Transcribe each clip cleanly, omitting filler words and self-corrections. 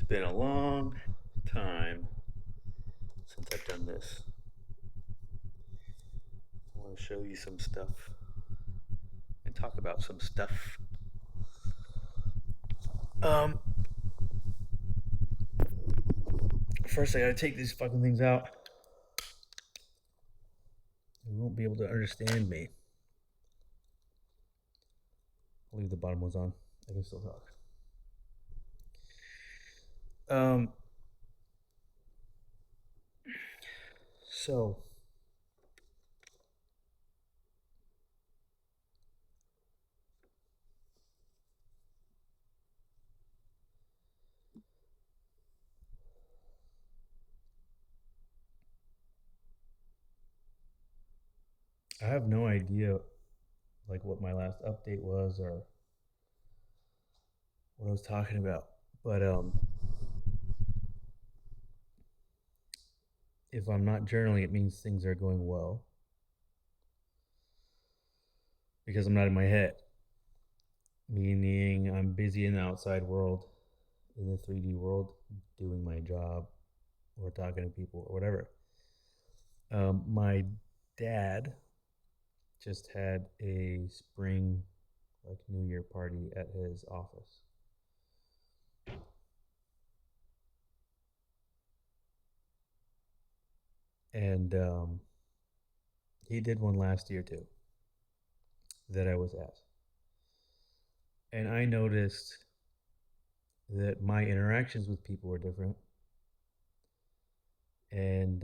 been a long time since I've done this. I want to show you some stuff and talk about some stuff. Um, First I gotta take these fucking things out. You won't be able to understand me. I'll leave the bottom ones on. I can still talk. Um, so I have no idea like what my last update was or what I was talking about. But if I'm not journaling, it means things are going well because I'm not in my head. Meaning I'm busy in the outside world, in the 3D world, doing my job or talking to people or whatever. My dad just had a spring, like New Year party at his office. And he did one last year too that I was at. And I noticed that my interactions with people were different. And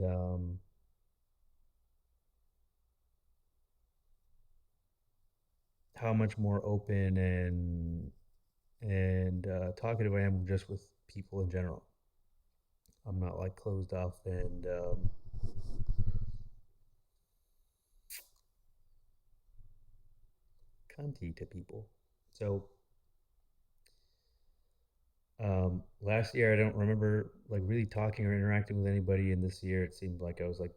how much more open and talkative I am just with people in general. I'm not like closed off and cunty to people. So last year I don't remember like really talking or interacting with anybody, and this year it seemed like I was like,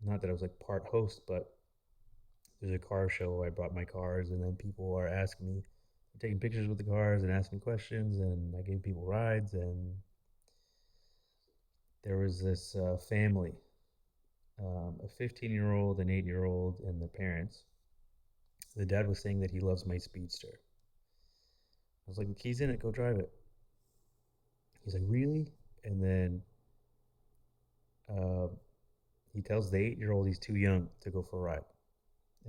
not that I was like part host, but there's a car show. I brought my cars, and then people are asking me, taking pictures with the cars and asking questions, and I gave people rides. And there was this family, a 15-year-old, an 8-year-old, and the parents. The dad was saying that he loves my Speedster. I was like, the key's in it, go drive it. He's like, really? And then uh, he tells the 8-year-old he's too young to go for a ride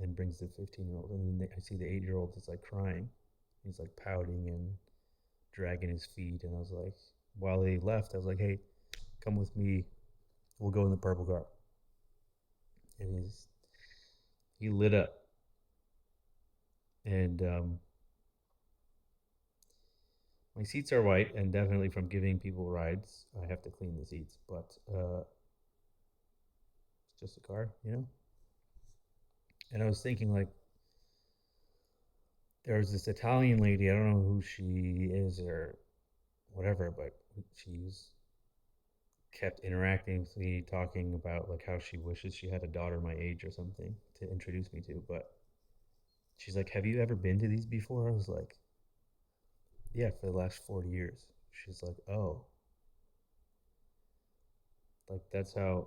and brings the 15-year-old. And then I see the 8-year-old is like crying. He's like pouting and dragging his feet. And I was like, while they left, I was like, hey, come with me. We'll go in the purple car. And he lit up. And my seats are white, and definitely from giving people rides, I have to clean the seats. But it's just a car, you know? And I was thinking, like, there was this Italian lady, I don't know who she is or whatever, but she's kept interacting with me, talking about like how she wishes she had a daughter my age or something to introduce me to. But she's like, "Have you ever been to these before?" I was like, "Yeah, for the last 40 years." She's like, "Oh, like that's how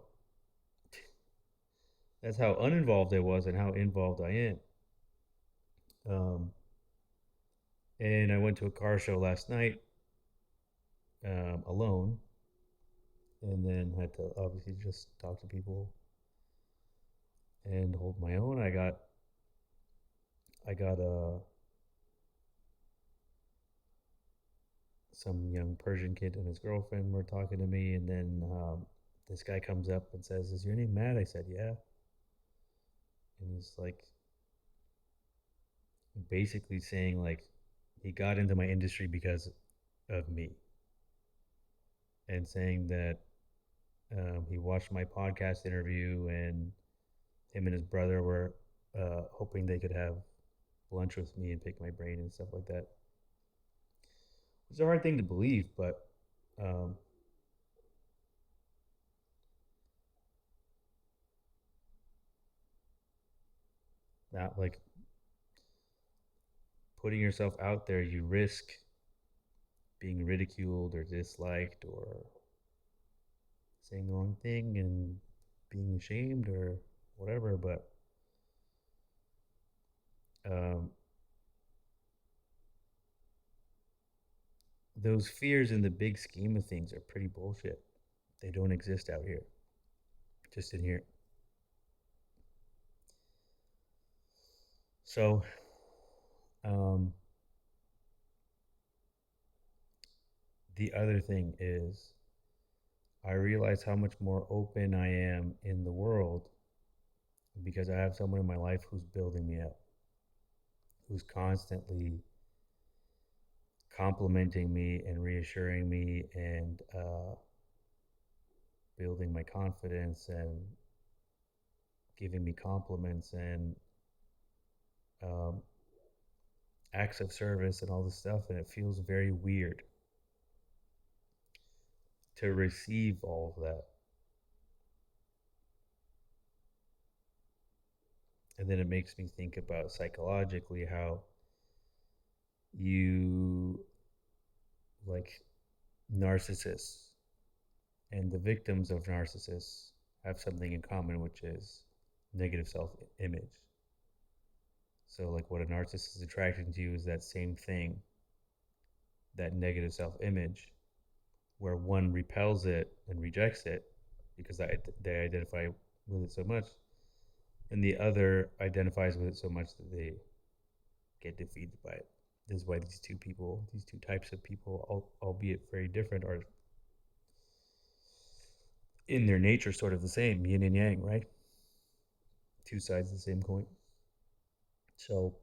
uninvolved I was and how involved I am." Um, and I went to a car show last night alone, and then had to obviously just talk to people and hold my own. I got some young Persian kid and his girlfriend were talking to me, and then this guy comes up and says, "Is your name Matt?" I said, "Yeah," and he's like, basically saying like he got into my industry because of me, and saying that he watched my podcast interview, and him and his brother were hoping they could have lunch with me and pick my brain and stuff like that. It's a hard thing to believe, but um, not like putting yourself out there, you risk being ridiculed or disliked or saying the wrong thing and being ashamed or whatever. But um, those fears in the big scheme of things are pretty bullshit. They don't exist out here, just in here. So, um, the other thing is, I realize how much more open I am in the world because I have someone in my life who's building me up, who's constantly complimenting me and reassuring me and building my confidence and giving me compliments and um, acts of service and all this stuff. And it feels very weird to receive all of that. And then it makes me think about psychologically how you, like, narcissists and the victims of narcissists have something in common, which is negative self image. So, like, what a narcissist is attracting to you is that same thing, that negative self image, where one repels it and rejects it because they identify with it so much, and the other identifies with it so much that they get defeated by it. This is why these two people, these two types of people, albeit very different, are in their nature sort of the same, yin and yang, right? Two sides of the same coin. So,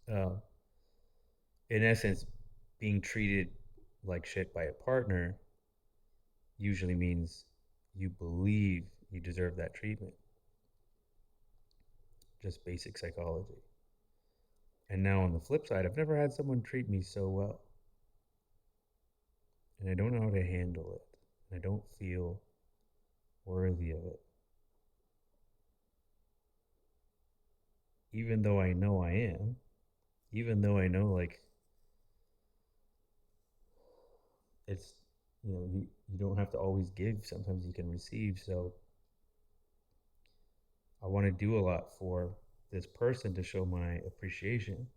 uh, in essence, being treated like shit by a partner usually means you believe you deserve that treatment. Just basic psychology. And now on the flip side, I've never had someone treat me so well. And I don't know how to handle it. And I don't feel worthy of it. Even though I know I am, even though I know, like, it's, you don't have to always give, sometimes you can receive. So I want to do a lot for this person to show my appreciation.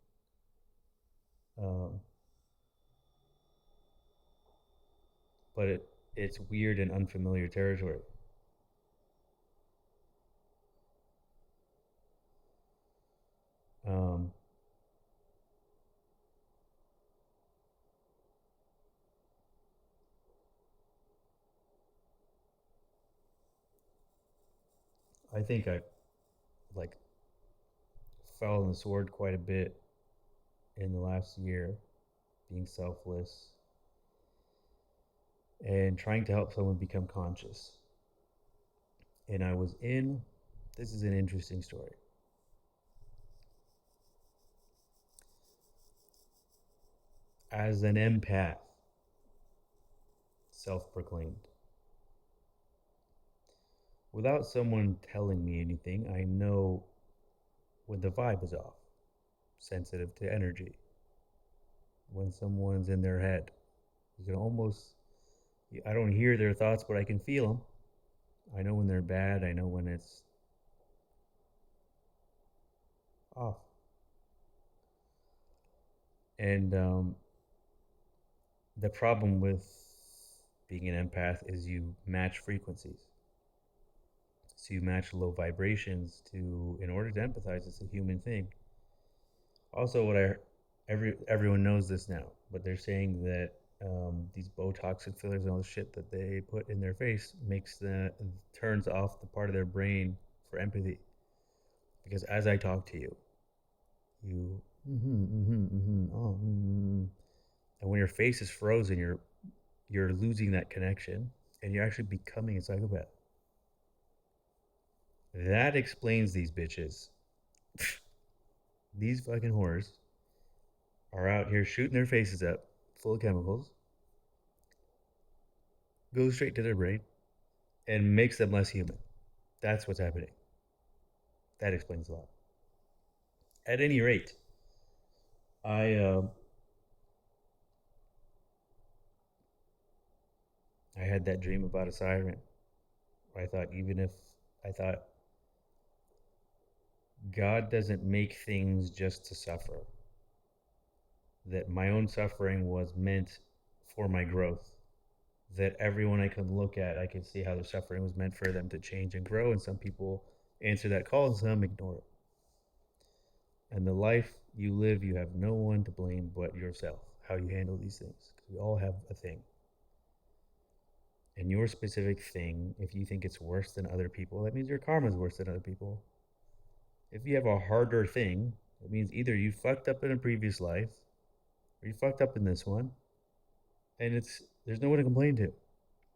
Um, but it's weird and unfamiliar territory. Um, I think I, like, fell on the sword quite a bit in the last year, being selfless and trying to help someone become conscious. And I was in, this is an interesting story. As an empath, self proclaimed, without someone telling me anything, I know when the vibe is off, sensitive to energy, when someone's in their head. You can almost, I don't hear their thoughts, but I can feel them. I know when they're bad, I know when it's off. And the problem with being an empath is you match frequencies. So you match low vibrations to, in order to empathize. It's a human thing. Also, everyone knows this now, but they're saying that these Botox and fillers and all the shit that they put in their face makes the turns off the part of their brain for empathy. Because as I talk to you, you oh, and when your face is frozen, you're losing that connection, and you're actually becoming a psychopath. That explains these bitches. These fucking whores are out here shooting their faces up, full of chemicals, goes straight to their brain, and makes them less human. That's what's happening. That explains a lot. At any rate, I I had that dream about a siren. I thought, even if I thought God doesn't make things just to suffer, that my own suffering was meant for my growth, that everyone I could look at, I could see how their suffering was meant for them to change and grow. And some people answer that call and some ignore it. And the life you live, you have no one to blame but yourself, how you handle these things. Because we all have a thing. And your specific thing, if you think it's worse than other people, that means your karma is worse than other people. If you have a harder thing, it means either you fucked up in a previous life or you fucked up in this one. And there's no one to complain to.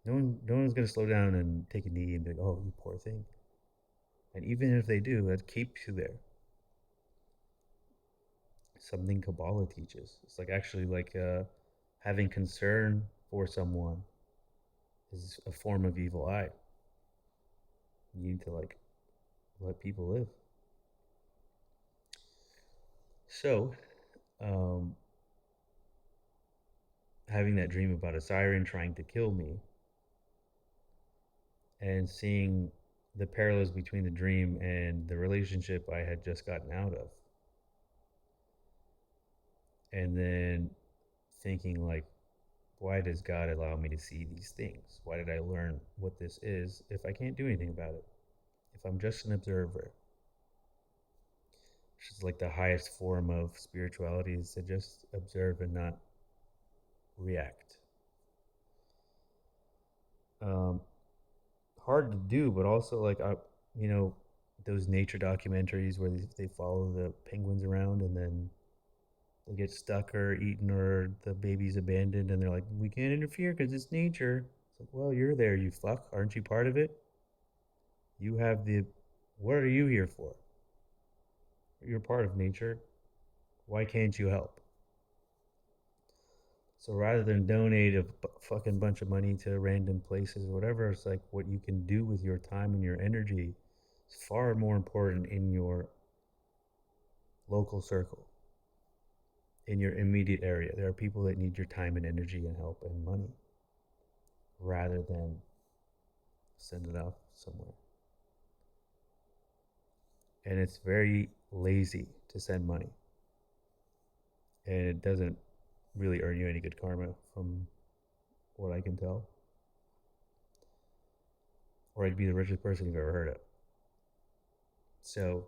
No one's gonna slow down and take a knee and be like, "Oh, you poor thing." And even if they do, that keeps you there. Something Kabbalah teaches. It's like actually like having concern for someone is a form of evil eye. You need to like let people live. So, um, having that dream about a siren trying to kill me and seeing the parallels between the dream and the relationship I had just gotten out of. And then thinking like, why does God allow me to see these things? Why did I learn what this is if I can't do anything about it? If I'm just an observer, which is like the highest form of spirituality, is to just observe and not react. Um, Hard to do, but also like you know, those nature documentaries where they follow the penguins around and then they get stuck or eaten or the baby's abandoned and they're like, we can't interfere because it's nature. It's like, well, you're there, you fuck. Aren't you part of it? You have the. What are you here for? You're part of nature. Why can't you help? So rather than donate a fucking bunch of money to random places or whatever, it's like what you can do with your time and your energy is far more important in your local circle, in your immediate area. There are people that need your time and energy and help and money rather than send it off somewhere. And it's very lazy to send money. And it doesn't really earn you any good karma from what I can tell. Or I'd be the richest person you've ever heard of. So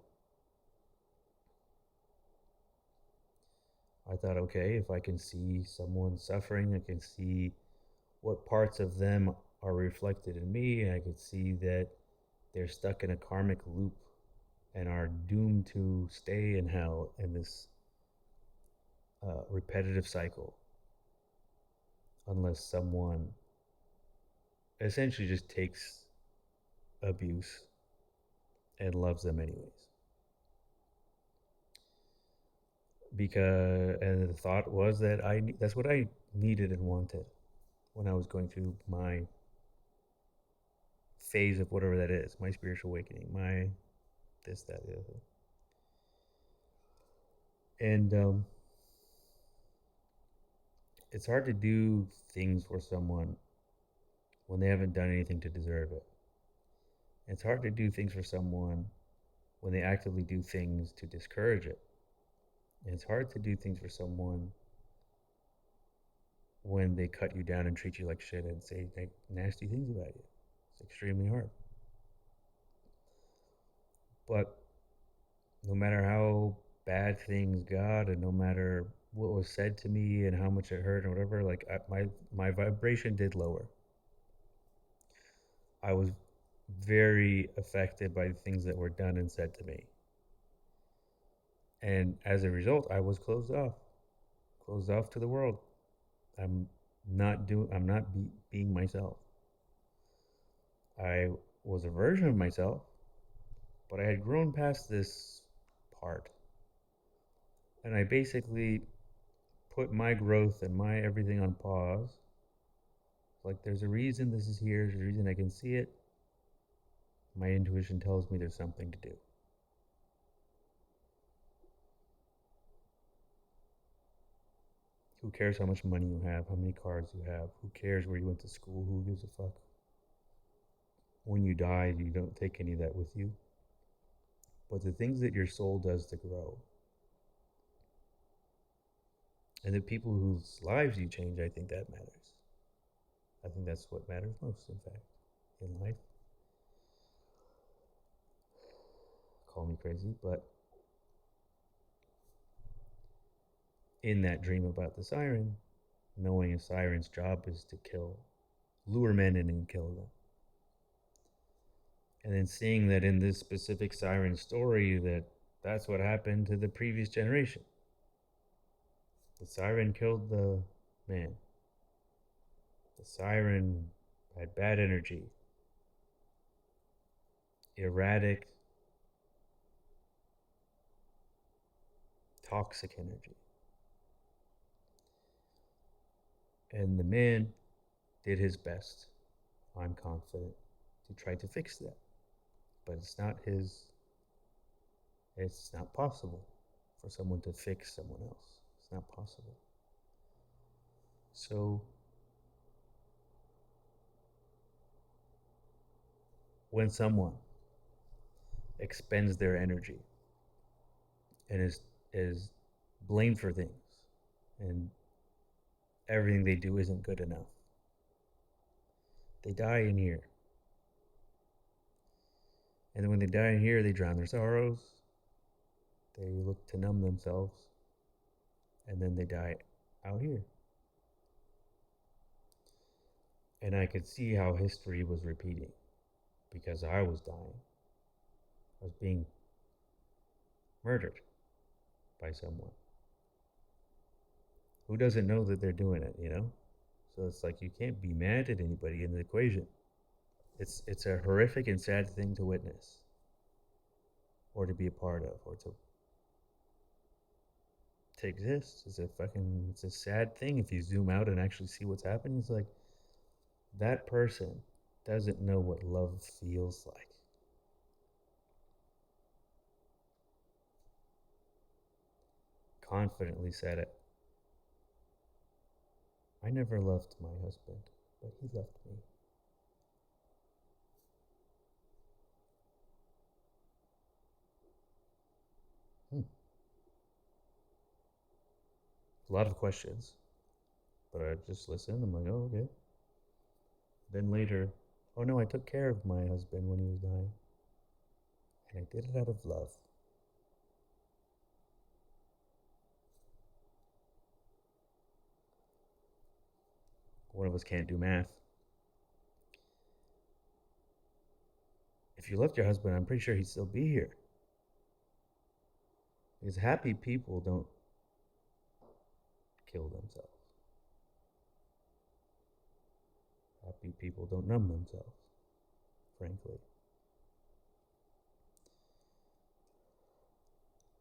I thought, okay, if I can see someone suffering, I can see what parts of them are reflected in me, and I could see that they're stuck in a karmic loop and are doomed to stay in hell in this repetitive cycle unless someone essentially just takes abuse and loves them anyways. Because and the thought was that that's what I needed and wanted when I was going through my phase of whatever that is, my spiritual awakening, my this, that, the other. And it's hard to do things for someone when they haven't done anything to deserve it. It's hard to do things for someone when they actively do things to discourage it. And it's hard to do things for someone when they cut you down and treat you like shit and say like, nasty things about you. It's extremely hard. But no matter how bad things got, and no matter what was said to me and how much it hurt and whatever, like my vibration did lower. I was very affected by the things that were done and said to me, and as a result, I was closed off to the world. I'm I'm not being myself. I was a version of myself, but I had grown past this part, and I basically put my growth and my everything on pause. Like, there's a reason this is here, there's a reason I can see it. My intuition tells me there's something to do. Who cares how much money you have, how many cars you have? Who cares where you went to school? Who gives a fuck? When you die, you don't take any of that with you. But the things that your soul does to grow, and the people whose lives you change, I think that matters. I think that's what matters most, in fact, in life. Call me crazy, but in that dream about the siren, knowing a siren's job is to lure men in and kill them. And then seeing that in this specific siren story, that's what happened to the previous generation. The siren killed the man. The siren had bad energy, erratic, toxic energy. And the man did his best, I'm confident, to try to fix that. But it's not possible for someone to fix someone else. It's not possible. So when someone expends their energy and is blamed for things and everything they do isn't good enough, they die in here. And then when they die in here, they drown their sorrows, they look to numb themselves, and then they die out here. And I could see how history was repeating because I was dying. I was being murdered by someone who doesn't know that they're doing it, you know? So it's like you can't be mad at anybody in the equation. It's a horrific and sad thing to witness or to be a part of or to exist. It's a sad thing if you zoom out and actually see what's happening. It's like that person doesn't know what love feels like. Confidently said it. I never loved my husband, but he loved me. Hmm. A lot of questions, but I just listened. I'm like, oh, okay. Then later, oh no, I took care of my husband when he was dying. And I did it out of love. One of us can't do math. If you left your husband, I'm pretty sure he'd still be here. Because happy people don't kill themselves. Happy people don't numb themselves, frankly.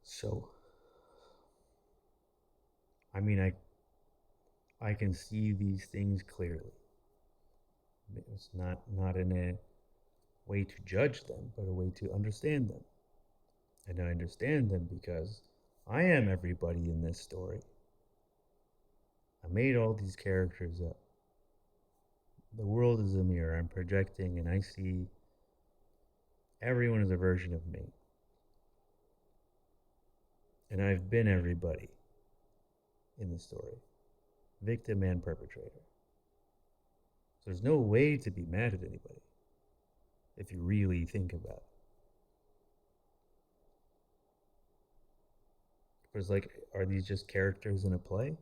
So, I mean, I can see these things clearly. It's not in a way to judge them, but a way to understand them. And I understand them because I am everybody in this story. I made all these characters up. The world is a mirror. I'm projecting and I see everyone is a version of me. And I've been everybody in the story, victim and perpetrator. So there's no way to be mad at anybody if you really think about it. It's like, are these just characters in a play?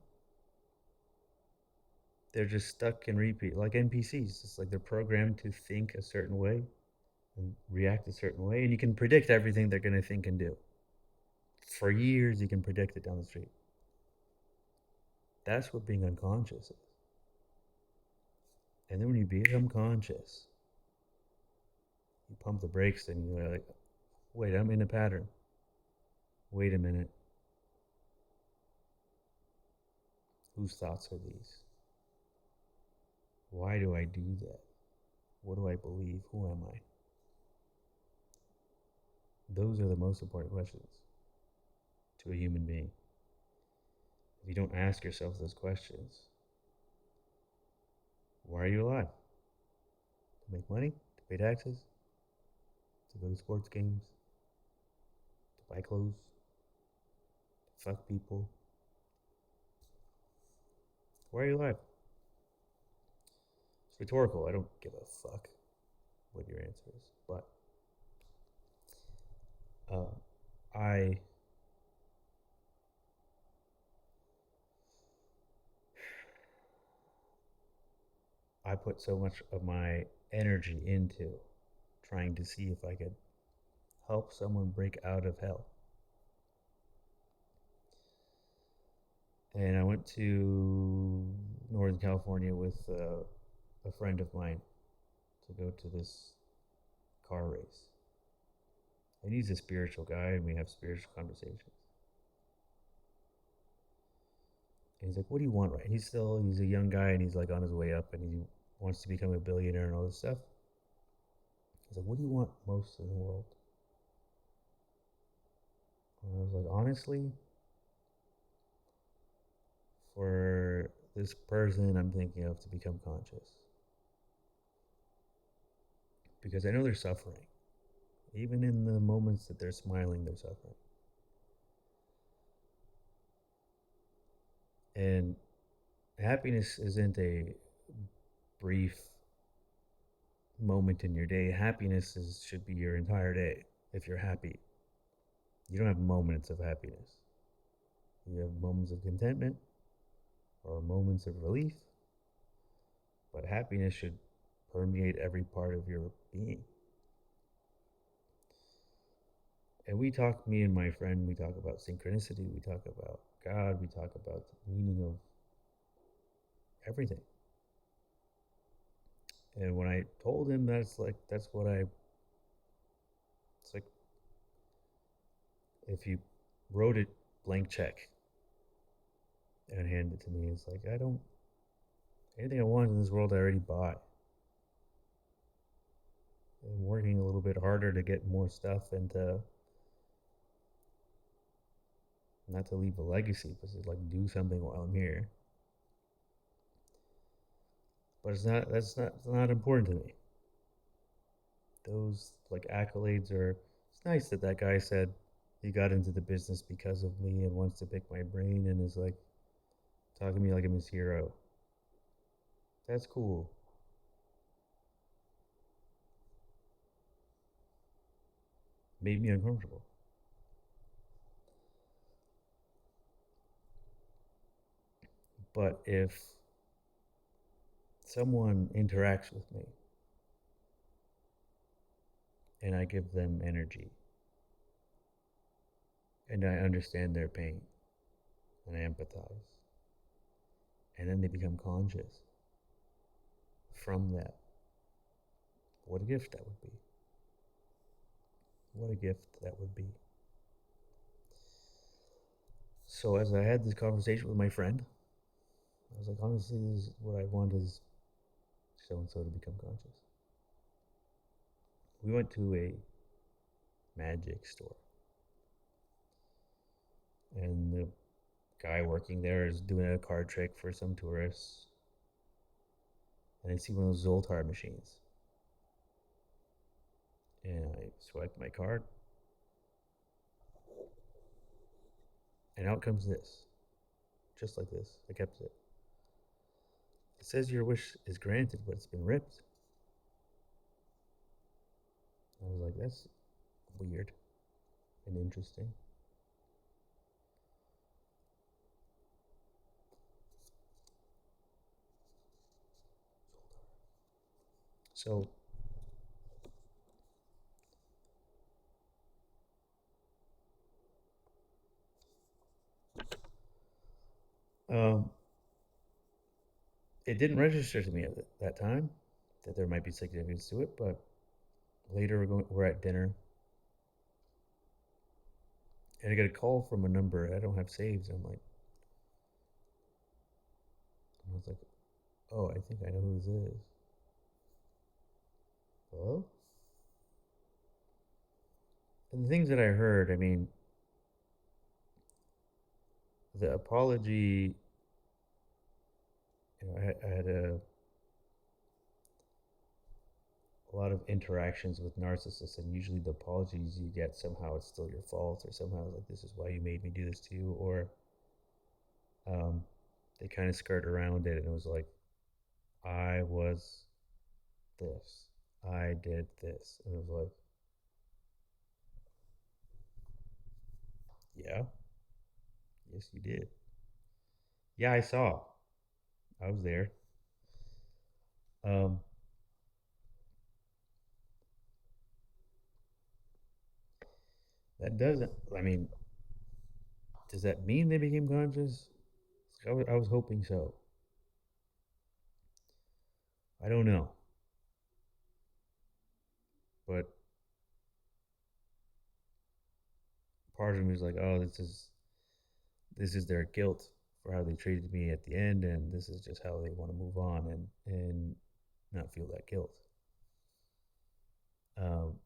They're just stuck in repeat, like NPCs. It's like they're programmed to think a certain way and react a certain way, and you can predict everything they're going to think and do. For years, you can predict it down the street. That's what being unconscious is. And then when you become conscious, you pump the brakes and you're like, wait, I'm in a pattern. Wait a minute. Whose thoughts are these? Why do I do that? What do I believe? Who am I? Those are the most important questions to a human being. If you don't ask yourself those questions, why are you alive? To make money? To pay taxes? To go to sports games? To buy clothes? To fuck people? Why are you alive? It's rhetorical. I don't give a fuck what your answer is. But I I put so much of my energy into trying to see if I could help someone break out of hell. And I went to Northern California with a friend of mine to go to this car race. And he's a spiritual guy, and we have spiritual conversations. And he's like, "What do you want?" Right? He's a young guy, and he's like on his way up, and he wants to become a billionaire and all this stuff. He's like, "What do you want most in the world?" And I was like, honestly, for this person I'm thinking of to become conscious, because I know they're suffering. Even in the moments that they're smiling, they're suffering. And happiness isn't a brief moment in your day. Should be your entire day. If you're happy, you don't have moments of happiness. You have moments of contentment or moments of relief, but happiness should permeate every part of your being. And me and my friend, we talk about synchronicity, we talk about God, we talk about the meaning of everything. And when I told him it's like if you wrote it blank check and handed it to me, it's like, anything I want in this world, I already bought. I'm working a little bit harder to get more stuff and to, not to leave a legacy, but to like do something while I'm here. But it's not important to me. Those like accolades are, it's nice that that guy said he got into the business because of me and wants to pick my brain and is like talking to me like I'm his hero. That's cool. Made me uncomfortable. But if someone interacts with me and I give them energy and I understand their pain and I empathize, and then they become conscious from that, what a gift that would be. What a gift that would be. So as I had this conversation with my friend, I was like, honestly, this is what I want is so and so to become conscious. We went to a magic store, and the guy working there is doing a card trick for some tourists, and I see one of those Zoltar machines, and I swipe my card, and out comes this, just like this. I kept it. It says your wish is granted, but it's been ripped. I was like, that's weird and interesting. So, um, it didn't register to me at that time that there might be significance to it, but later we're at dinner, and I get a call from a number I don't have saved. And I was like, oh, I think I know who this is. Hello? And the things that I heard, I mean, the apology, I had a lot of interactions with narcissists, and usually the apologies you get somehow it's still your fault, or somehow like this is why you made me do this to you, or um, they kind of skirt around it, and it was like I was this, I did this, and it was like, yeah, yes you did, yeah I saw, I was there. Um, that doesn't. I mean, does that mean they became conscious? I was hoping so. I don't know, but part of me is like, oh, this is their guilt for how they treated me at the end, and this is just how they want to move on and not feel that guilt. Um,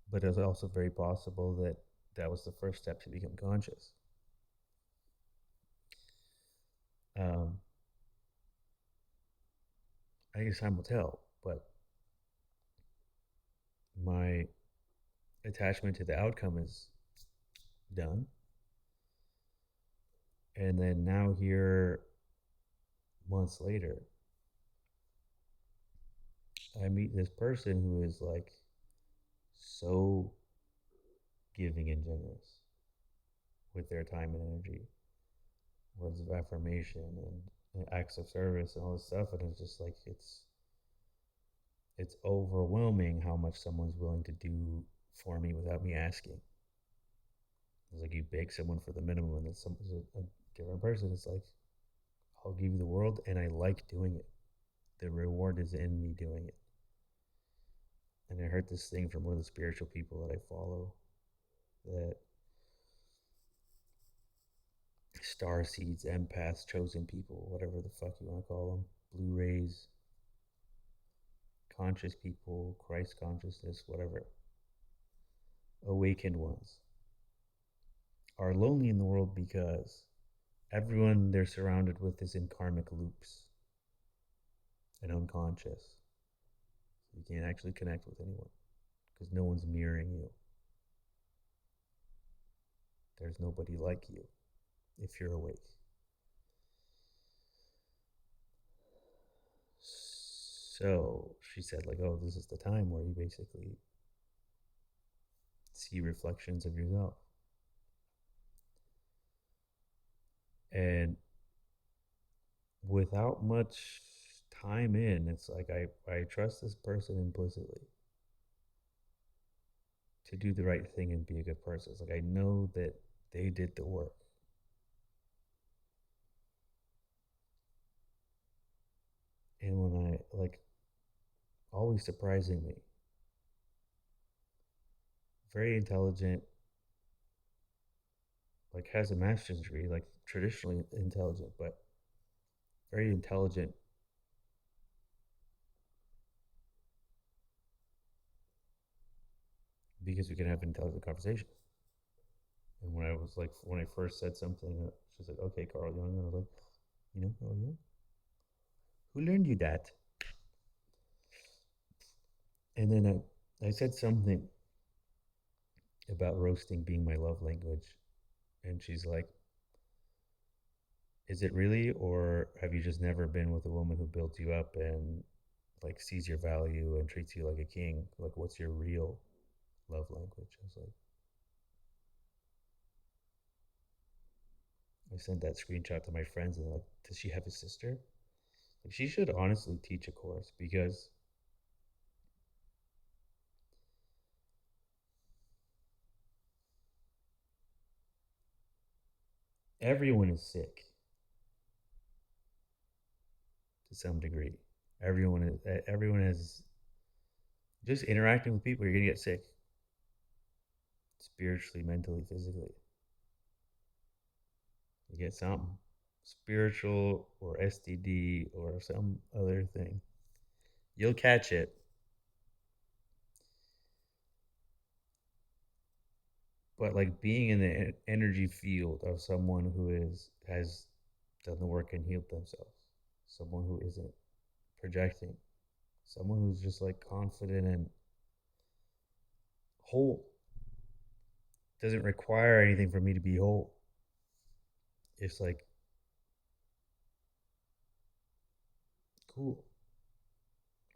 but it's also very possible that that was the first step to become conscious. Um, I guess time will tell, but my attachment to the outcome is done. And then now, here, months later, I meet this person who is like so giving and generous with their time and energy, words of affirmation and acts of service and all this stuff. And it's just like it's overwhelming how much someone's willing to do for me without me asking. It's like you beg someone for the minimum, and then some a different person is like, I'll give you the world, and I like doing it. The reward is in me doing it. And I heard this thing from one of the spiritual people that I follow, that star seeds, empaths, chosen people, whatever the fuck you want to call them, blue rays, conscious people, Christ consciousness, whatever, awakened ones, are lonely in the world because everyone they're surrounded with is in karmic loops and unconscious. You can't actually connect with anyone because no one's mirroring you. There's nobody like you if you're awake. So she said, like, oh, this is the time where you basically see reflections of yourself. And without much time in, it's like I trust this person implicitly to do the right thing and be a good person. It's like I know that they did the work. And when I like, always surprising me, very intelligent, like has a master's degree, like traditionally intelligent, but very intelligent, because we can have an intelligent conversation. And when I first said something, she's like, okay, Carl Jung. And I was like, Carl Jung? Who learned you that? And then I said something about roasting being my love language. And she's like, is it really? Or have you just never been with a woman who builds you up and like sees your value and treats you like a king? Like, what's your real love language? I was like, I sent that screenshot to my friends, and they're like, does she have a sister? Like, she should honestly teach a course, because everyone is sick to some degree. Everyone is just interacting with people. You're gonna get sick, spiritually, mentally, physically. You get something spiritual or STD or some other thing. You'll catch it. But like being in the energy field of someone who is has done the work and healed themselves, someone who isn't projecting, someone who's just like confident and whole, doesn't require anything for me to be whole. It's like cool,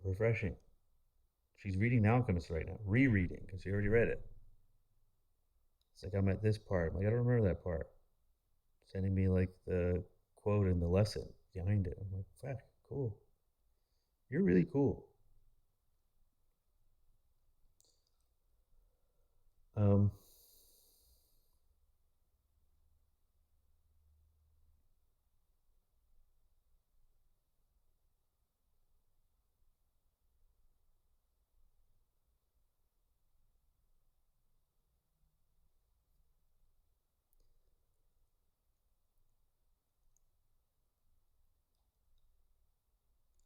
refreshing. She's reading The Alchemist right now, rereading because she already read it. It's like I'm at this part. I'm like I don't remember that part. Sending me like the quote and the lesson behind it. I'm like, fuck, cool. You're really cool. Um,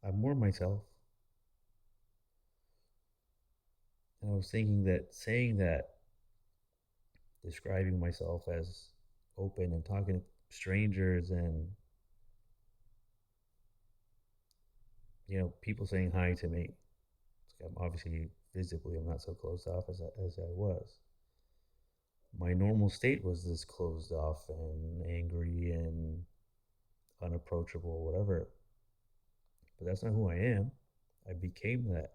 I'm more myself. And I was thinking that saying that, describing myself as open and talking to strangers and people saying hi to me. I'm obviously visibly I'm not so closed off as I was. My normal state was this closed off and angry and unapproachable, whatever. But that's not who I am. I became that,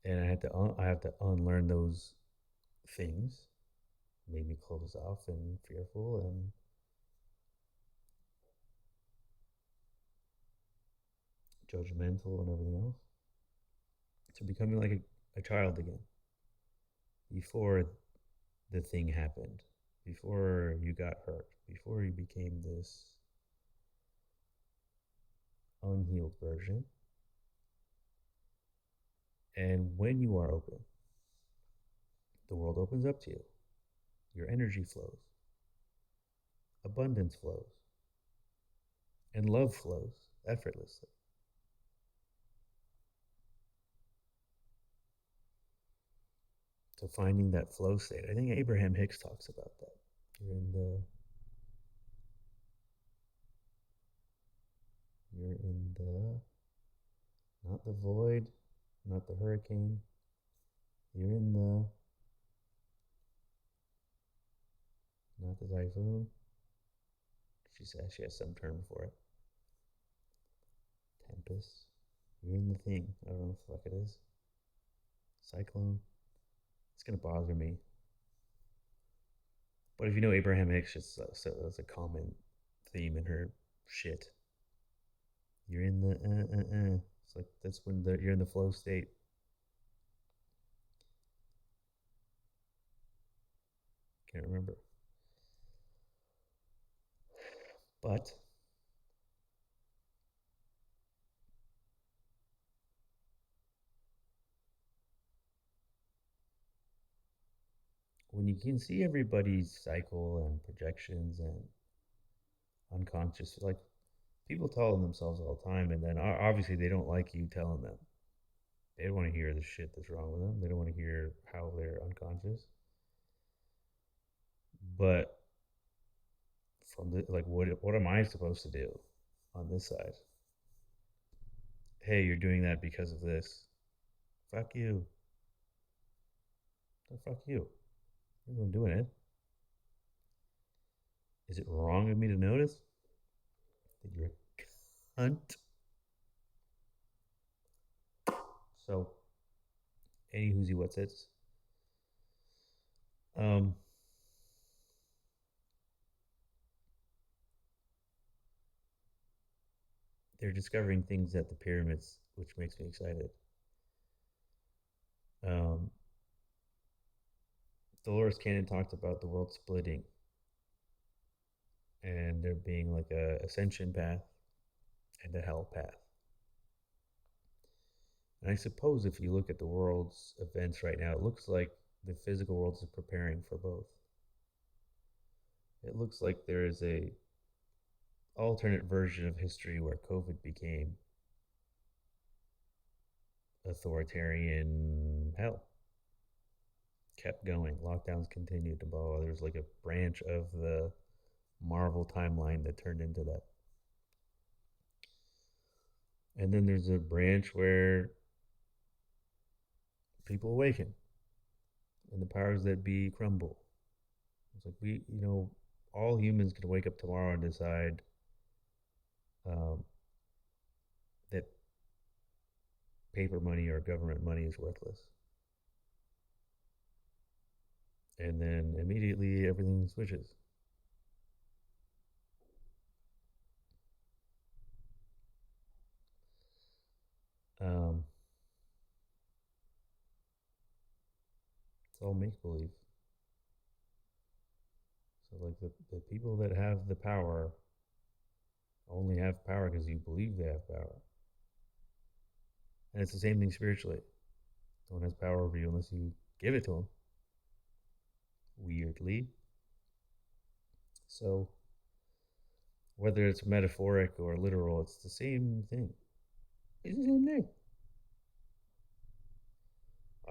and I have to unlearn those things. Made me closed off and fearful and judgmental and everything else. To becoming like a child again before the thing happened, before you got hurt, before you became this unhealed version. And when you are open, the world opens up to you. Your energy flows, abundance flows, and love flows effortlessly. So finding that flow state. I think Abraham Hicks talks about that. You're in the not the void, not the hurricane. You're in the not the typhoon. She says she has some term for it. Tempest. You're in the thing. I don't know what the fuck it is. Cyclone. It's gonna bother me. But if you know Abraham Hicks, it's a common theme in her shit. You're in the It's like that's when you're in the flow state. Can't remember. But when you can see everybody's cycle and projections and unconscious, like people telling themselves all the time, and then obviously they don't like you telling them. They don't want to hear the shit that's wrong with them. They don't want to hear how they're unconscious. But from the like, what am I supposed to do on this side? Hey, you're doing that because of this. Fuck you. Oh, fuck you. I'm doing it. Is it wrong of me to notice that you're a cunt? So, any whoosy what's it? Um, they're discovering things at the pyramids, which makes me excited. Um, Dolores Cannon talked about the world splitting and there being like a ascension path and a hell path. And I suppose if you look at the world's events right now, it looks like the physical world is preparing for both. It looks like there is a alternate version of history where COVID became authoritarian hell, kept going. Lockdowns continued to blow. There's like a branch of the Marvel timeline that turned into that. And then there's a branch where people awaken and the powers that be crumble. It's like all humans could wake up tomorrow and decide um, that paper money or government money is worthless. And then immediately everything switches. Um, it's all make believe. So, like, the people that have the power only have power because you believe they have power. And it's the same thing spiritually. No one has power over you unless you give it to them. Weirdly. So, whether it's metaphoric or literal, it's the same thing. It's the same thing.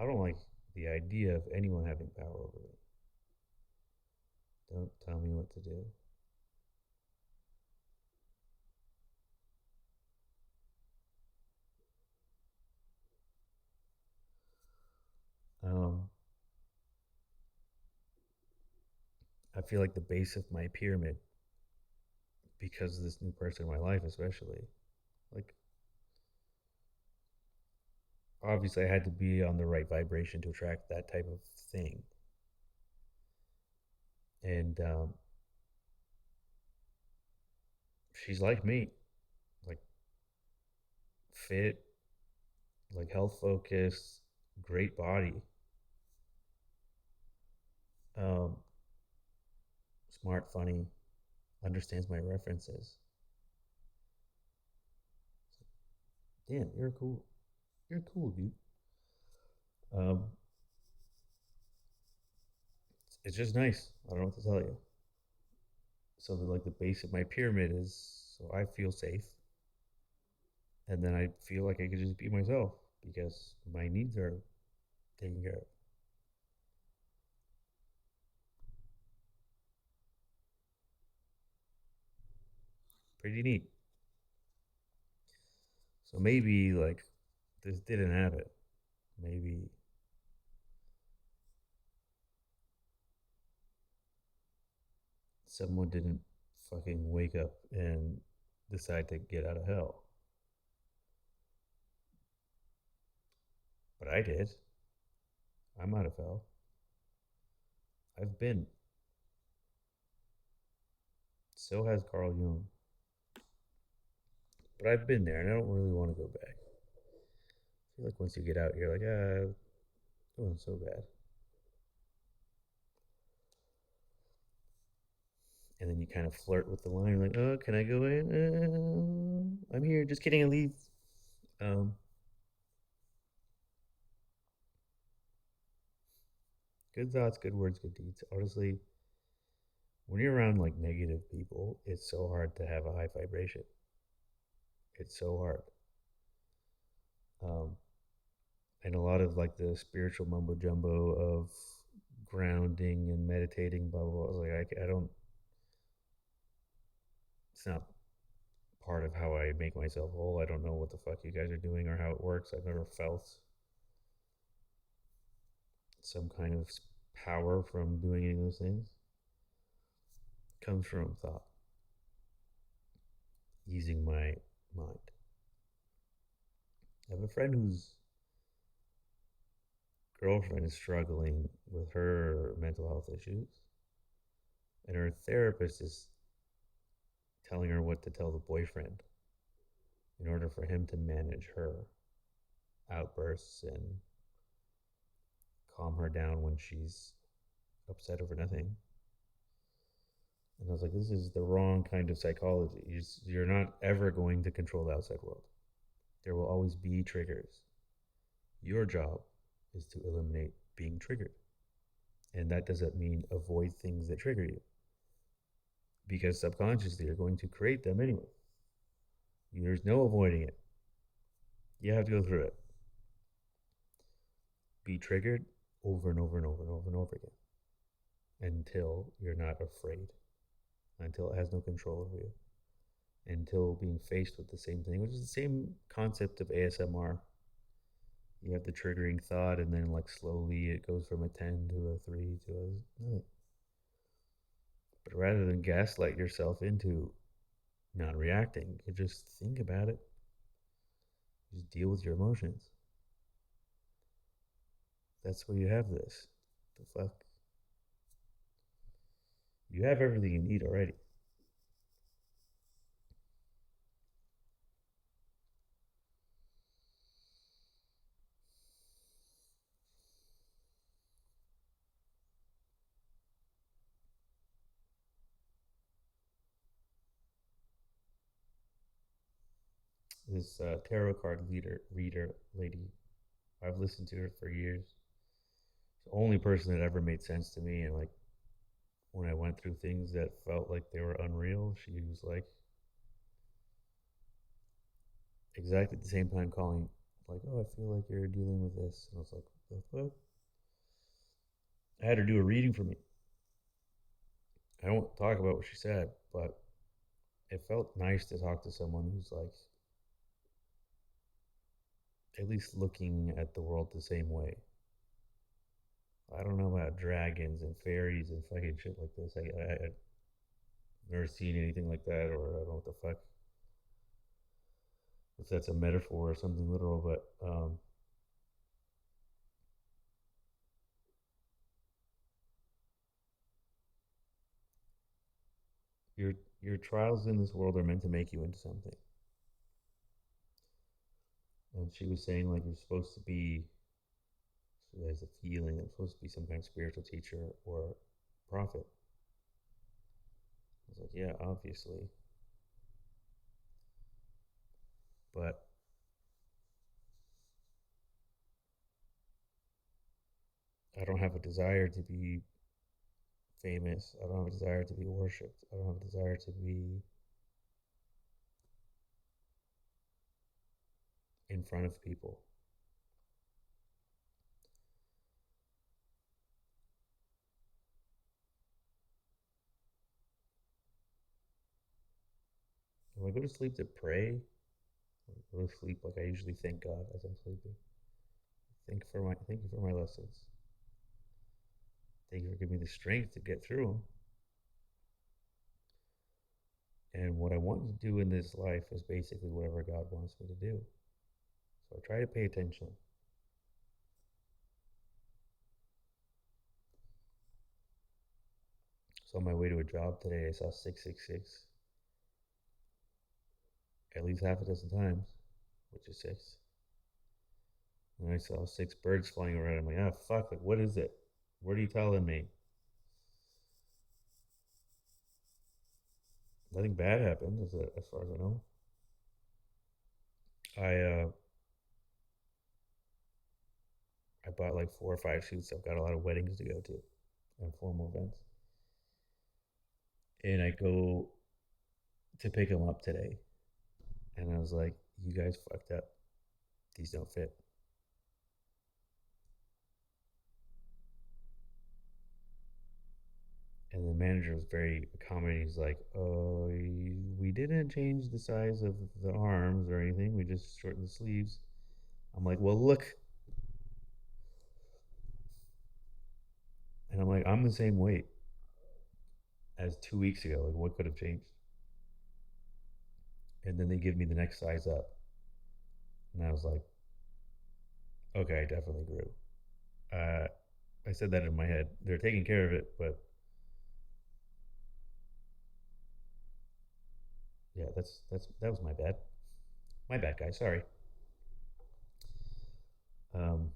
I don't like the idea of anyone having power over me. Don't tell me what to do. Um, I feel like the base of my pyramid, because of this new person in my life, especially, like, obviously I had to be on the right vibration to attract that type of thing. And she's like me, like fit, like health focused, great body, um, smart, funny, understands my references. Damn, you're cool. You're cool, dude. Um, it's just nice. I don't know what to tell you. So the base of my pyramid is so I feel safe, and then I feel like I could just be myself because my needs are taken care of. Pretty neat. So maybe like this didn't happen. Maybe someone didn't fucking wake up and decide to get out of hell. But I did. I'm out of hell. I've been. So has Carl Jung. But I've been there and I don't really want to go back. I feel like once you get out, you're like, it wasn't so bad. And then you kind of flirt with the line, like, oh, can I go in? I'm here. Just kidding. I leave. Um, good thoughts, good words, good deeds. Honestly, when you're around like negative people, it's so hard to have a high vibration. It's so hard. Um, and a lot of like the spiritual mumbo jumbo of grounding and meditating, blah blah blah. Like I don't. It's not part of how I make myself whole. I don't know what the fuck you guys are doing or how it works. I've never felt some kind of power from doing any of those things. It comes from thought, using my mind. I have a friend whose girlfriend is struggling with her mental health issues, and her therapist is telling her what to tell the boyfriend in order for him to manage her outbursts and calm her down when she's upset over nothing. And I was like, this is the wrong kind of psychology. You're not ever going to control the outside world. There will always be triggers. Your job is to eliminate being triggered. And that doesn't mean avoid things that trigger you, because subconsciously you're going to create them anyway. There's no avoiding it. You have to go through it. Be triggered, over and over and over and over and over again until you're not afraid, until it has no control over you, until being faced with the same thing, which is the same concept of ASMR. You have the triggering thought, and then like slowly it goes from a 10 to a 3 to a 9. But rather than gaslight yourself into not reacting, you just think about it, just deal with your emotions. That's where you have this. The fuck? You have everything you need already. This tarot card reader lady, I've listened to her for years. The only person that ever made sense to me, and like when I went through things that felt like they were unreal, she was like exactly at the same time calling, like, "Oh, I feel like you're dealing with this," and I was like, "The fuck?" I had her do a reading for me. I don't talk about what she said, but it felt nice to talk to someone who's like at least looking at the world the same way. I don't know about dragons and fairies and fucking shit like this. I've never seen anything like that, or I don't know what the fuck, if that's a metaphor or something literal, but your your trials in this world are meant to make you into something. And she was saying like you're supposed to be, she has a feeling that I'm supposed to be some kind of spiritual teacher or prophet. I was like, yeah, obviously, but I don't have a desire to be famous. I don't have a desire to be worshipped. I don't have a desire to be in front of people. When I go to sleep to pray, or go to sleep like I usually thank God as I'm sleeping. Thank you for my lessons. Thank you for giving me the strength to get through them. And what I want to do in this life is basically whatever God wants me to do. So I try to pay attention. So on my way to a job today, I saw 666 at least half a dozen times, which is six. And I saw six birds flying around. I'm like, ah, fuck, like, what is it? What are you telling me? Nothing bad happened, as far as I know. I I bought like 4 or 5 suits. I've got a lot of weddings to go to and formal events. And I go to pick them up today. And I was like, you guys fucked up. These don't fit. And the manager was very accommodating. He's like, "Oh, we didn't change the size of the arms or anything. We just shortened the sleeves." I'm like, "Well, look," and I'm like, "I'm the same weight as 2 weeks ago. Like, what could have changed?" And then they give me the next size up, and I was like, "Okay, I definitely grew." Uh, I said that in my head. They're taking care of it, but yeah, that was my bad. My bad, guys. Sorry. Um,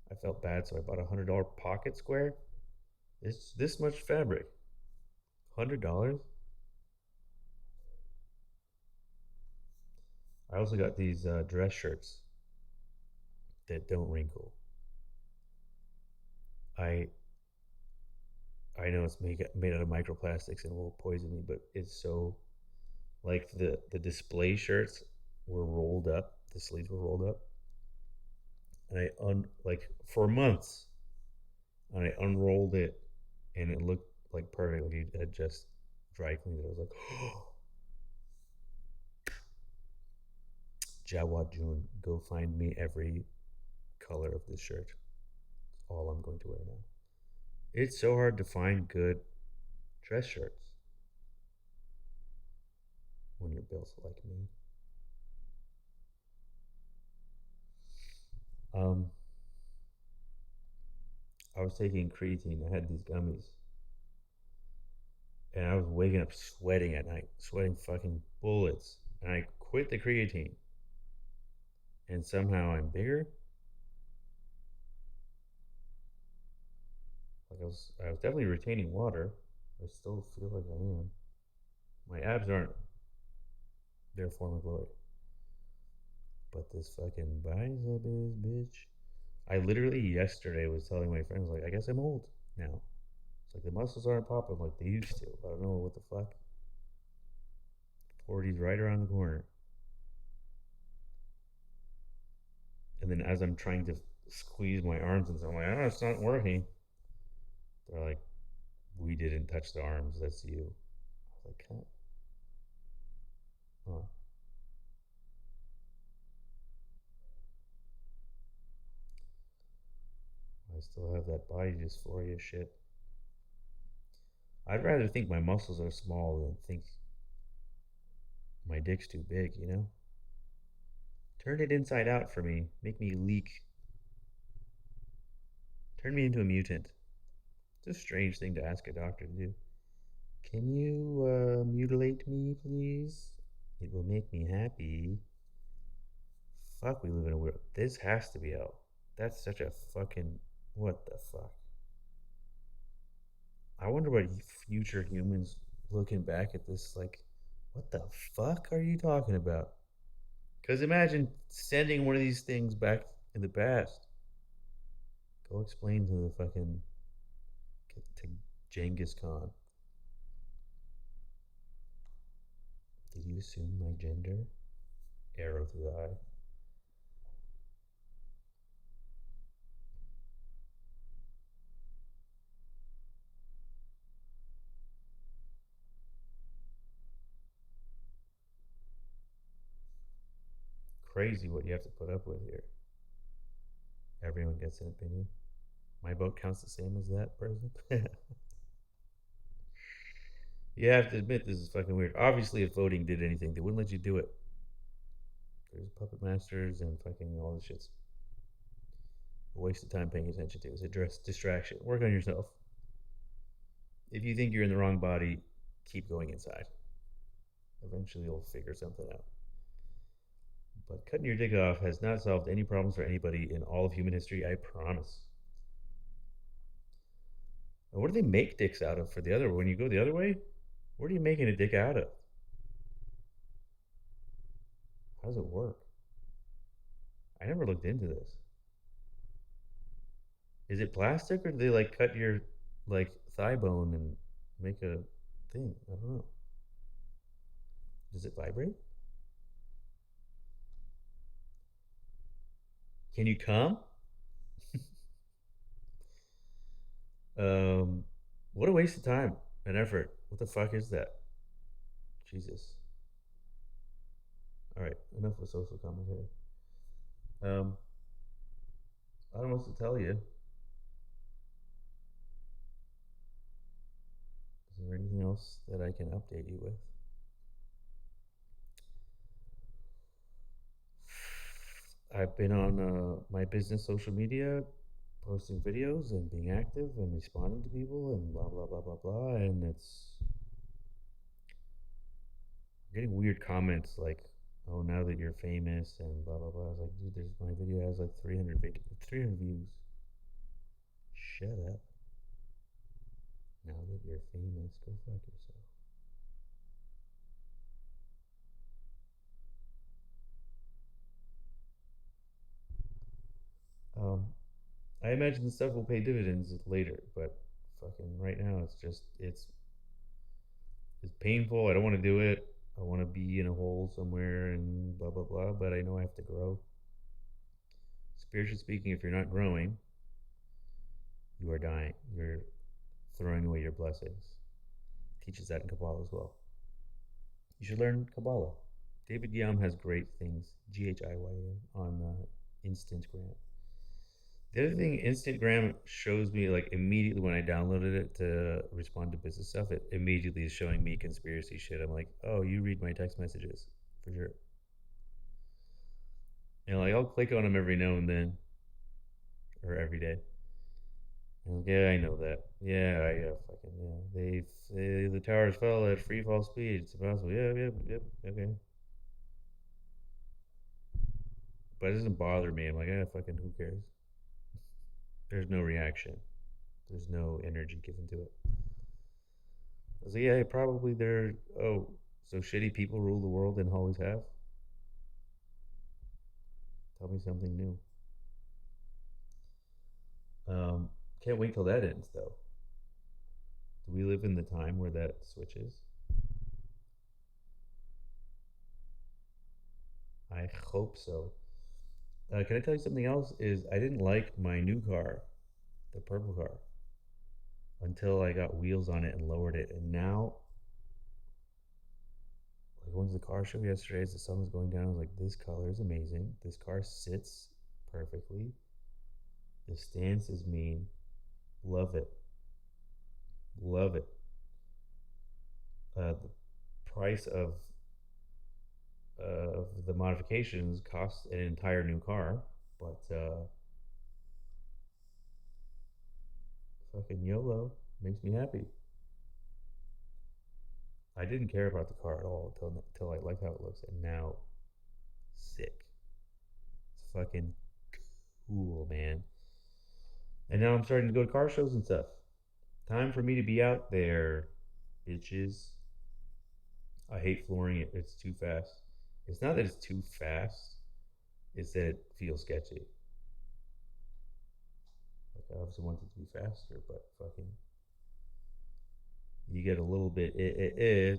I felt bad, so I bought $100 pocket square. It's this much fabric. $100. I also got these dress shirts that don't wrinkle. I I know it's made out of microplastics and will poison me, but it's so like the display shirts were rolled up. The sleeves were rolled up. and I like for months, and I unrolled it, and it looked like perfect. Like he had just dry cleaned it. I was like, oh, Jawad June, go find me every color of this shirt. It's all I'm going to wear now. It's so hard to find good dress shirts when you're built like me. Um, I was taking creatine. I had these gummies, and I was waking up sweating at night, sweating fucking bullets. And I quit the creatine, and somehow I'm bigger. I was definitely retaining water. I still feel like I am. My abs aren't their former glory, but this fucking bicep is bitch. I literally yesterday was telling my friends like, I guess I'm old now. It's like the muscles aren't popping like they used to. I don't know what the fuck. 40's right around the corner. And then as I'm trying to squeeze my arms and stuff, I'm like, oh, it's not working. They're like, we didn't touch the arms. That's you. I was like, huh. I still have that body dysphoria shit. I'd rather think my muscles are small than think my dick's too big, you know? Turn it inside out for me. Make me leak. Turn me into a mutant. It's a strange thing to ask a doctor to do. Can you mutilate me, please? It will make me happy. Fuck, we live in a world. This has to be out. That's such a fucking. What the fuck? I wonder what future humans looking back at this like, what the fuck are you talking about? Because imagine sending one of these things back in the past. Go explain to the fucking to Genghis Khan. Did you assume my gender? Arrow to the eye. Crazy what you have to put up with here. Everyone gets an opinion. My vote counts the same as that person. You have to admit this is fucking weird. Obviously, if voting did anything, they wouldn't let you do it. There's puppet masters and fucking all this shit's a waste of time paying attention to. It's a distraction. Work on yourself. If you think you're in the wrong body, keep going inside. Eventually, you'll figure something out. But cutting your dick off has not solved any problems for anybody in all of human history, I promise. And what do they make dicks out of for the other? When you go the other way, what are you making a dick out of? How does it work? I never looked into this. Is it plastic or do they like cut your like thigh bone and make a thing? I don't know. Does it vibrate? Can you come? Um, what a waste of time and effort. What the fuck is that? Jesus. All right, enough with social commentary. Um, I don't know what to tell you. Is there anything else that I can update you with? I've been on my business social media, posting videos and being active and responding to people and blah blah blah blah blah. And it's getting weird comments like, "Oh, now that you're famous and blah blah blah." I was like, "Dude, there's my video has like 300 views. Shut up. Now that you're famous, go fuck yourself." Um, I imagine the stuff will pay dividends later, but fucking right now it's painful. I don't want to do it. I want to be in a hole somewhere and blah blah blah. But I know I have to grow. spiritually speaking, if you're not growing, you are dying. You're throwing away your blessings. Teaches that in Kabbalah as well. You should learn Kabbalah. David Yum has great things. Ghiym on Instagram. The other thing, Instagram shows me like immediately when I downloaded it to respond to business stuff, it immediately is showing me conspiracy shit. I'm like, oh, you read my text messages for sure. And like I'll click on them every now and then or every day. And like, yeah, I know that. Yeah, fucking yeah. The towers fell at free fall speed. It's impossible. Yep. Okay, but it doesn't bother me. I'm like, fucking who cares? There's no reaction. There's no energy given to it. I was like, yeah, probably there. Oh, so shitty people rule the world and always have. Tell me something new. Um, can't wait till that ends though. Do we live in the time where that switches? I hope so. Can I tell you something else? Is I didn't like my new car, the purple car, until I got wheels on it and lowered it, and now like I went to the car show yesterday as the sun was going down. I was like, this color is amazing. This car sits perfectly. The stance is mean. Love it. Love it. The price of the modifications cost an entire new car, but fucking YOLO makes me happy. I didn't care about the car at all until I liked how it looks, and now sick. It's fucking cool, man. And now I'm starting to go to car shows and stuff. Time for me to be out there, bitches. I hate flooring it. It's too fast. It's not that it's too fast. It's that it feels sketchy. Like I obviously want it to be faster, but fucking you get a little bit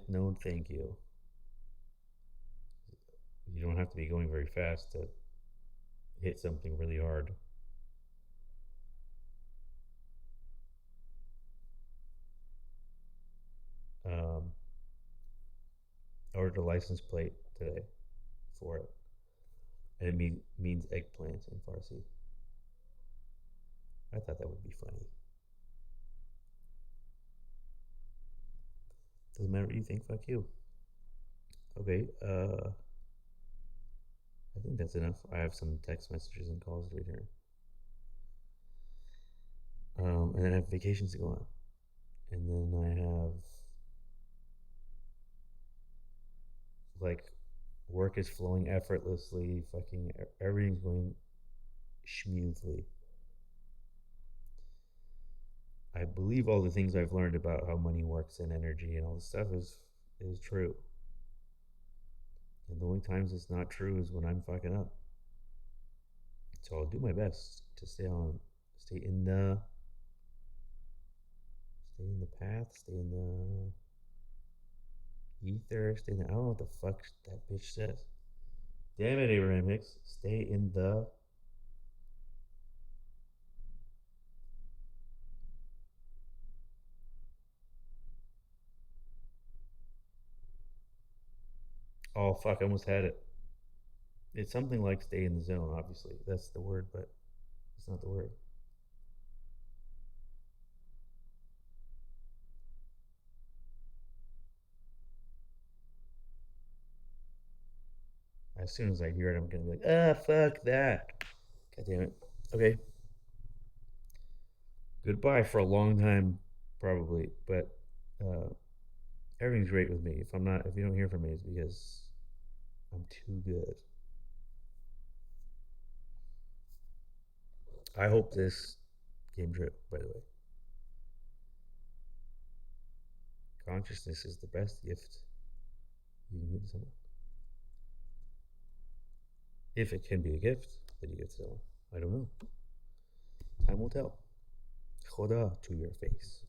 no thank you. You don't have to be going very fast to hit something really hard. Um, I ordered a license plate today for it, and it means eggplant in Farsi. I thought that would be funny. Doesn't matter what you think. Fuck you. Okay. I think that's enough. I have some text messages and calls to read here. And then I have vacations to go on, and then I have like work is flowing effortlessly. Fucking everything's going smoothly. I believe all the things I've learned about how money works and energy and all this stuff is true. And the only times it's not true is when I'm fucking up. So I'll do my best to stay in the path, stay in the ether, stay in the, I don't know what the fuck that bitch says. Damn it, Abraham Hicks. Stay in the. Oh fuck, I almost had it. It's something like stay in the zone, obviously. That's the word, but it's not the word. As soon as I hear it, I'm gonna be like, fuck that. God damn it. Okay. Goodbye for a long time, probably. But uh, everything's great with me. If you don't hear from me, it's because I'm too good. I hope this came true, by the way. Consciousness is the best gift you can give someone. If it can be a gift that you give to someone. I don't know. Time will tell. Khoda to your face.